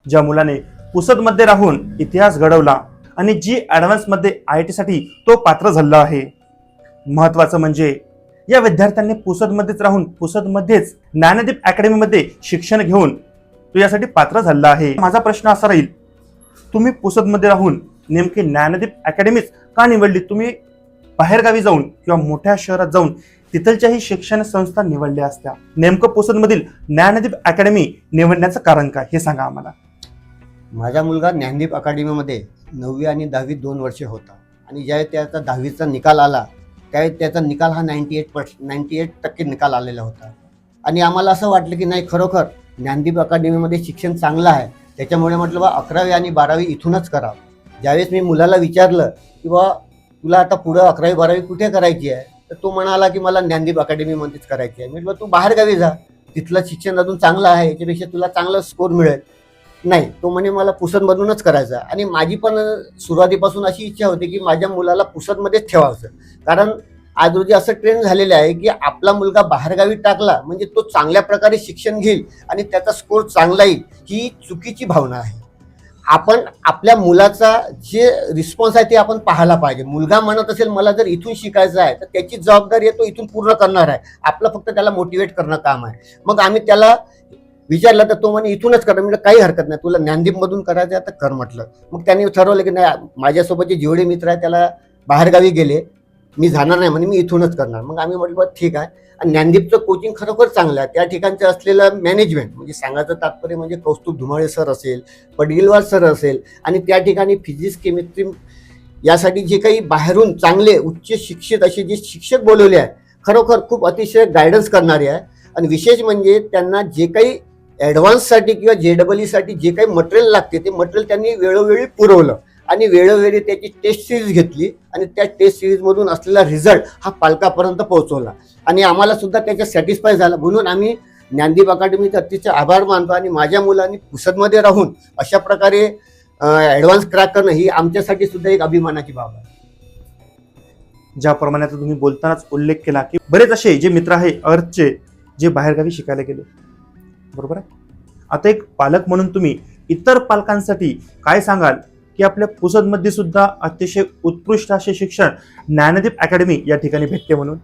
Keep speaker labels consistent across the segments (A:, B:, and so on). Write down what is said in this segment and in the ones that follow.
A: ज्या मुलाने पुसदमध्ये राहून इतिहास घडवला आणि जी ऍडव्हान्स मध्ये IIT साठी तो पात्र झाला आहे। महत्वाचं म्हणजे या विद्यार्थ्यांनी पुसदमध्येच राहून पुसदमध्येच ज्ञानदीप अकॅडमीमध्ये शिक्षण घेऊन तो यासाठी पात्र झाला आहे। माझा प्रश्न असा राहील, तुम्ही पुसदमध्ये राहून नेमकी ज्ञानदीप अकॅडमीच का निवडली? तुम्ही बाहेरगावी जाऊन किंवा मोठ्या शहरात जाऊन तिथलच्याही शिक्षण संस्था निवडल्या असत्या। नेमकं पुसदमधील ज्ञानदीप अकॅडमी निवडण्याचं कारण काय हे सांगा आम्हाला।
B: माझा मुलगा ज्ञानदीप अकॅडमीमध्ये 9वी आणि 10वी 2 वर्षे होता आणि ज्यावेळी त्याचा 10वीचा निकाल आला त्यावेळी त्याचा निकाल हा 98% निकाल आलेला होता आणि आम्हाला असं वाटलं की नाही, खरोखर ज्ञानदीप अकॅडमीमध्ये शिक्षण चांगलं आहे, त्याच्यामुळे म्हटलं बा 11वी आणि 12वी इथूनच करावं। ज्यावेळेस मी मुलाला विचारलं की बा तुला आता पुढं 11वी 12वी कुठे करायची आहे, तर तो म्हणाला की मला ज्ञानदीप अकॅडमीमध्येच करायची आहे। म्हटलं तू बाहेरगावी जा, तिथलं शिक्षण अजून चांगलं आहे, याच्यापेक्षा तुला चांगलं स्कोर मिळेल। नाही, तो म्हणे मला पुसदमधूनच करायचं आणि माझी पण सुरुवातीपासून अशी इच्छा होती की माझ्या मुलाला पुसदमध्येच ठेवायचं, कारण आज रोजी असं ट्रेंड झालेलं आहे की आपला मुलगा बाहेरगावी टाकला म्हणजे तो चांगल्या प्रकारे शिक्षण घेईल आणि त्याचा स्कोर चांगला येईल, ही चुकीची भावना आहे। आपण आपल्या मुलाचा जे रिस्पॉन्स आहे ते आपण पाहायला पाहिजे। मुलगा म्हणत असेल मला जर इथून शिकायचं आहे तर त्याची जबाबदारी आहे, तो इथून पूर्ण करणार आहे, आपलं फक्त त्याला मोटिवेट करणं काम आहे। मग आम्ही त्याला विचारलं तर तो म्हणे इथूनच करा। म्हणजे काही हरकत नाही, तुला ज्ञानदीपमधून करायचं आहे तर कर म्हटलं। मग त्यांनी ठरवलं की नाही, माझ्यासोबतचे जेवढे मित्र आहेत त्याला बाहेरगावी गेले, मी जाणार नाही म्हणे, मी इथूनच करणार। मग आम्ही म्हटलं ठीक आहे। आणि ज्ञानदीपचं कोचिंग खरोखर चांगलं आहे, त्या ठिकाणचं असलेलं मॅनेजमेंट म्हणजे सांगायचं तात्पर्य म्हणजे कौस्तुभ धुमाळे सर असेल, पडगिलवार सर असेल आणि त्या ठिकाणी फिजिक्स केमिस्ट्री यासाठी जे काही बाहेरून चांगले उच्च शिक्षित असे जे शिक्षक बोलवले आहे, खरोखर खूप अतिशय गायडन्स करणारे आहे। आणि विशेष म्हणजे त्यांना जे काही ॲडव्हान्ससाठी किंवा JEE साठी जे काही मटेरियल लागते ते मटेरियल त्यांनी वेळोवेळी पुरवलं आणि वेळोवेळी त्याची टेस्ट सिरीज घेतली आणि त्या टेस्ट सिरीजमधून असलेला रिझल्ट हा पालकापर्यंत पोहोचवला आणि आम्हाला सुद्धा त्याच्या सॅटिस्फाय झाला। म्हणून आम्ही ज्ञानदीप अकॅडमीचे अतिशय आभार मानतो आणि माझ्या मुलांनी पुसदमध्ये राहून अशा प्रकारे ॲडव्हान्स क्रॅक करणं ही आमच्यासाठी सुद्धा एक अभिमानाची बाब आहे।
A: ज्याप्रमाणे आता तुम्ही बोलतानाच उल्लेख केला की बरेच असे जे मित्र आहे अर्थचे जे बाहेरगावी शिकायला गेले, बरोबर आहे। आता एक पालक म्हणून तुम्ही इतर पालकांसाठी काय सांगाल की आपल्या पुसदमध्ये सुद्धा अतिशय उत्कृष्ट असे शिक्षण ज्ञानदीप अकॅडमी या ठिकाणी भेटते म्हणून?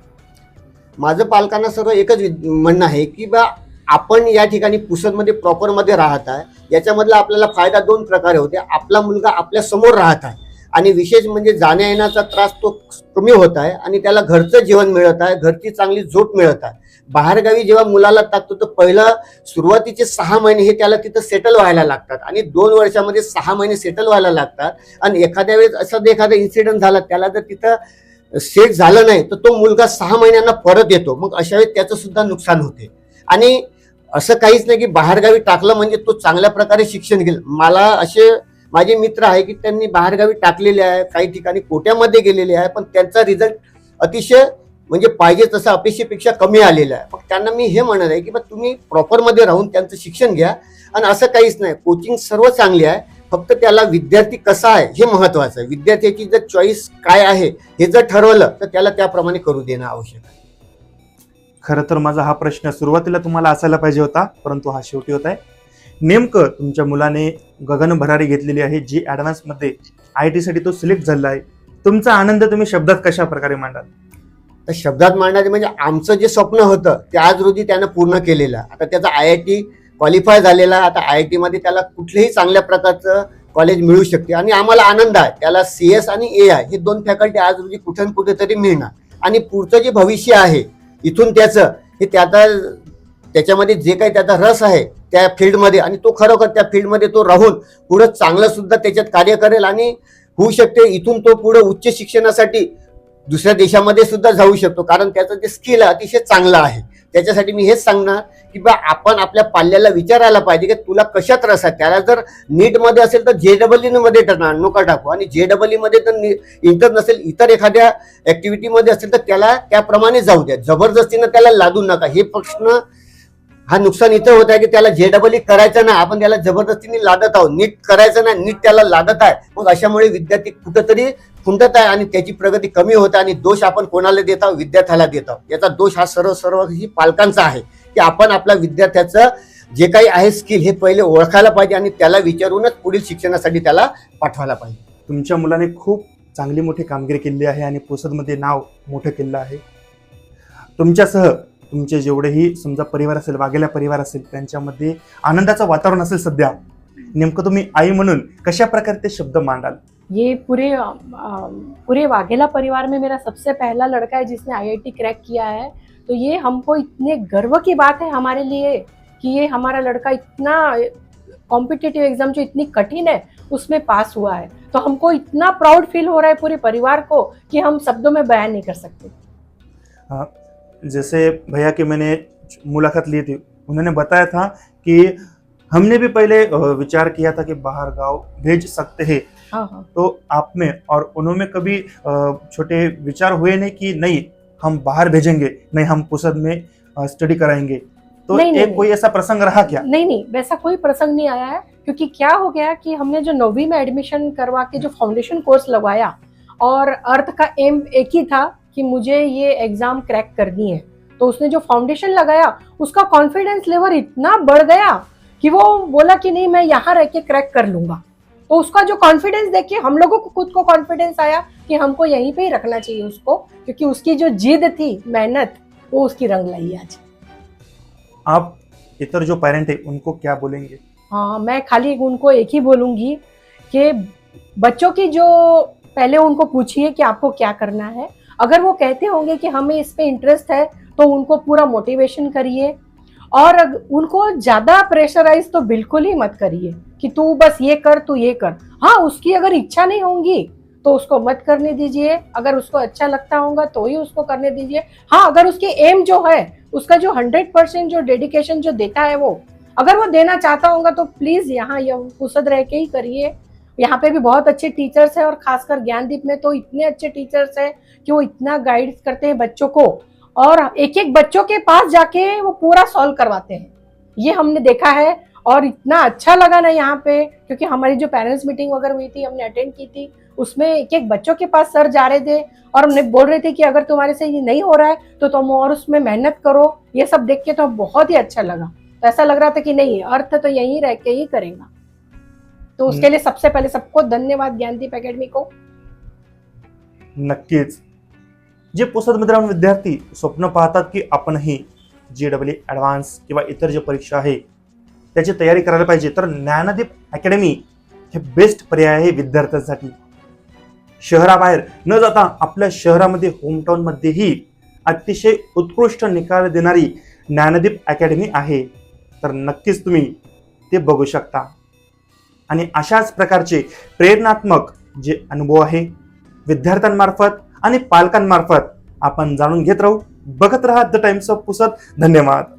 B: माझं पालकांना सर्व एकच म्हणणं आहे की बा आपण या ठिकाणी पुसदमध्ये प्रॉपरमध्ये राहत आहे, याच्यामधला आपल्याला फायदा 2 प्रकारे होते। आपला मुलगा आपल्या समोर राहत आहे आणि विशेष म्हणजे जाण्या येण्याचा त्रास तो कमी होत आहे आणि त्याला घरचं जेवण मिळत आहे, घरची चांगली झोप मिळत आहे। बाहेरगावी जेव्हा मुलाला टाकतो तर पहिलं सुरुवातीचे 6 महिने हे त्याला तिथं सेटल व्हायला लागतात आणि 2 वर्षामध्ये 6 महिने सेटल व्हायला लागतात आणि एखाद्या वेळेस असं एखादा इन्सिडेंट झाला, त्याला जर तिथं सेट झालं नाही तर तो मुलगा 6 महिन्यांना परत येतो, मग अशा वेळेस त्याचं सुद्धा नुकसान होते। आणि असं काहीच नाही की बाहेरगावी टाकलं म्हणजे तो चांगल्या प्रकारे शिक्षण घेईल। मला असे माझे मित्र आहे की त्यांनी बाहेरगावी टाकलेले आहे, काही ठिकाणी कोट्यामध्ये गेलेले आहे, पण त्यांचा रिझल्ट अतिशय म्हणजे पाहिजे तसं अपेक्षेपेक्षा कमी आलेला आहे। मग त्यांना मी हे म्हणत आहे की बा तुम्ही प्रॉपरमध्ये राहून त्यांचं शिक्षण घ्या आणि असं काहीच नाही, कोचिंग सर्व चांगली आहे, फक्त त्याला विद्यार्थी कसा आहे हे महत्वाचं आहे। विद्यार्थ्याची जर चॉईस काय आहे हे जर ठरवलं तर त्याला त्याप्रमाणे करू देणं आवश्यक आहे।
A: खरं तर माझा हा प्रश्न सुरुवातीला तुम्हाला असायला पाहिजे होता, परंतु हा शेवटी होत आहे। नेमकं तुमच्या मुलाने गगन भरारी घेतलेली आहे, जी ॲडव्हान्स मध्ये IIT साठी तो सिलेक्ट झाला आहे। तुमचा आनंद तुम्ही शब्दात कशा प्रकारे मांडाल?
B: तर शब्दात मांडण्याचे म्हणजे आमचं जे स्वप्न होतं ते आज रोजी त्यानं पूर्ण केलेलं आहे। आता त्याचा IIT क्वालिफाय झालेला, आता IIT मध्ये त्याला कुठल्याही चांगल्या प्रकारचं कॉलेज मिळू शकते आणि आम्हाला आनंद आहे त्याला CS आणि AI हे 2 फॅकल्टी आज रोजी कुठे कुठेतरी मिळणार आणि पुढचं जे भविष्य आहे इथून त्याचं हे त्याच्यामध्ये जे काही त्याचा रस आहे त्या फील्डमध्ये आणि तो खरोखर त्या फील्डमध्ये तो राहून पुढं चांगलं सुद्धा त्याच्यात कार्य करेल आणि होऊ शकते इथून तो पुढे उच्च शिक्षणासाठी दुसऱ्या देशामध्ये सुद्धा जाऊ शकतो, कारण त्याचं जे स्किल आहे अतिशय चांगलं आहे। त्याच्यासाठी मी हेच सांगणार की बा आपण आपल्या पाल्याला विचारायला पाहिजे की तुला कशात रस आहे। त्याला जर नीटमध्ये असेल तर JEE मध्ये नका टाकू आणि JEE मध्ये तर इंटर नसेल, इतर एखाद्या ऍक्टिव्हिटीमध्ये असेल तर त्याला त्याप्रमाणे जाऊ द्या, जबरदस्तीनं त्याला लादू नका। हे प्रश्न हा नुकसान इथं होत आहे की त्याला JEE करायचं नाही, आपण त्याला जबरदस्तीने लादत आहोत, नीट करायचं नाही, नीट त्याला लादत आहे। मग अशामुळे विद्यार्थी कुठंतरी खुंटत आहे आणि त्याची प्रगती कमी होत आहे आणि दोष आपण कोणाला देत आहोत? विद्यार्थ्याला देत आहोत। याचा दोष हा सर्व ही पालकांचा आहे की आपण आपल्या विद्यार्थ्याचं जे काही आहे स्किल हे पहिले ओळखायला पाहिजे आणि त्याला विचारूनच पुढील शिक्षणासाठी त्याला पाठवायला पाहिजे.
A: तुमच्या मुलाने खूप चांगली मोठी कामगिरी केली आहे आणि पुसदमध्ये नाव मोठं केलं आहे. तुमच्यासह तुमचे जेवढेही समजा परिवार असेल, वाघेला परिवार असेल, त्यांच्यामध्ये आनंदाचं वातावरण असेल सध्या, नेमकं तुम्ही आई म्हणून कशा प्रकारे ते शब्द मांडाल?
C: ये पूरे वाघेला परिवार में मेरा सबसे पहला लड़का है जिसने आईआईटी क्रैक किया है। तो ये हमको इतने गर्व की बात है हमारे लिए कि ये हमारा लड़का इतना कॉम्पिटिटिव एग्जाम जो इतनी कठिन है उसमें पास हुआ है। तो हमको इतना प्राउड फील हो रहा है पूरे परिवार को कि हम शब्दों में बयान नहीं कर सकते।
A: जैसे भैया की मैंने मुलाकात ली थी, उन्होंने बताया था कि हमने भी पहले विचार किया था कि बाहर गांव भेज सकते हैं।
C: हाँ हाँ।
A: तो आप में और उन्होंने कभी छोटे विचार हुए नहीं कि नहीं हम बाहर भेजेंगे, नहीं हम पुसद में स्टडी कराएंगे? तो
C: नहीं,
A: एक
C: नहीं,
A: कोई ऐसा प्रसंग रहा क्या?
C: नहीं, वैसा कोई प्रसंग नहीं आया है, क्योंकि क्या हो गया कि हमने जो 9वीं में एडमिशन करवा के जो फाउंडेशन कोर्स लगवाया और अर्थ का एम एक ही था कि मुझे ये एग्जाम क्रैक करनी है। तो उसने जो फाउंडेशन लगाया उसका कॉन्फिडेंस लेवल इतना बढ़ गया कि वो बोला कि नहीं मैं यहाँ रह के क्रैक कर लूंगा। तो उसका जो कॉन्फिडेंस देख के हम लोगों को खुद को कॉन्फिडेंस आया कि हमको यहीं पे ही रखना चाहिए उसको, क्योंकि उसकी जो जिद थी, मेहनत, वो उसकी रंग लाई आज।
A: आप इतर जो पेरेंट है उनको क्या बोलेंगे?
C: हाँ, मैं खाली उनको एक ही बोलूंगी कि बच्चों की जो पहले उनको पूछिए कि आपको क्या करना है। अगर वो कहते होंगे कि हमें इस पे इंटरेस्ट है तो उनको पूरा मोटिवेशन करिए, और उनको ज्यादा प्रेशराइज तो बिल्कुल ही मत करिए कि तू बस ये कर, तू ये कर। हाँ, उसकी अगर इच्छा नहीं होगी तो उसको मत करने दीजिए, अगर उसको अच्छा लगता होगा तो ही उसको करने दीजिए। हाँ, अगर उसकी एम जो है, उसका जो 100% जो डेडिकेशन जो देता है, वो अगर वो देना चाहता होगा तो प्लीज यहाँ पुसद रह के ही करिए। यहाँ पे भी बहुत अच्छे टीचर्स हैं, और खासकर ज्ञानदीप में तो इतने अच्छे टीचर्स हैं कि वो इतना गाइड करते हैं बच्चों को, और एक एक बच्चों के पास जाके वो पूरा सॉल्व करवाते हैं। ये हमने देखा है और इतना अच्छा लगा ना यहाँ पे, क्योंकि हमारी जो पेरेंट्स मीटिंग वगैरह हुई थी, हमने अटेंड की थी, उसमें एक एक बच्चों के पास सर जा रहे थे और हमने बोल रहे थे कि अगर तुम्हारे से ये नहीं हो रहा है तो तुम और उसमें मेहनत करो। ये सब देख के तो बहुत ही अच्छा लगा। तो ऐसा लग रहा था कि नहीं, अर्थ तो यहीं रह के ही करेगा। तो उसके लिए सबसे पहले सबको धन्यवाद ज्ञानदीप अकेडमी को।
A: नक्कीच. जे पुसदमध्ये राहून विद्यार्थी स्वप्न पाहतात की आपणही JEE ॲडव्हान्स किंवा इतर जे परीक्षा आहे त्याची तयारी करायला पाहिजे, तर ज्ञानदीप अकॅडमी हे बेस्ट पर्याय आहे विद्यार्थ्यांसाठी. शहराबाहेर न जाता आपल्या शहरामध्ये होमटाऊनमध्येही अतिशय उत्कृष्ट निकाल देणारी ज्ञानदीप अकॅडमी आहे. तर नक्कीच तुम्ही ते बघू शकता. आणि अशाच प्रकारचे प्रेरणात्मक जे अनुभव आहे विद्यार्थ्यांमार्फत आणि पालकांमार्फत आपण जाणून घेत राहू. बघत राहा द टाइम्स ऑफ पुसद. धन्यवाद.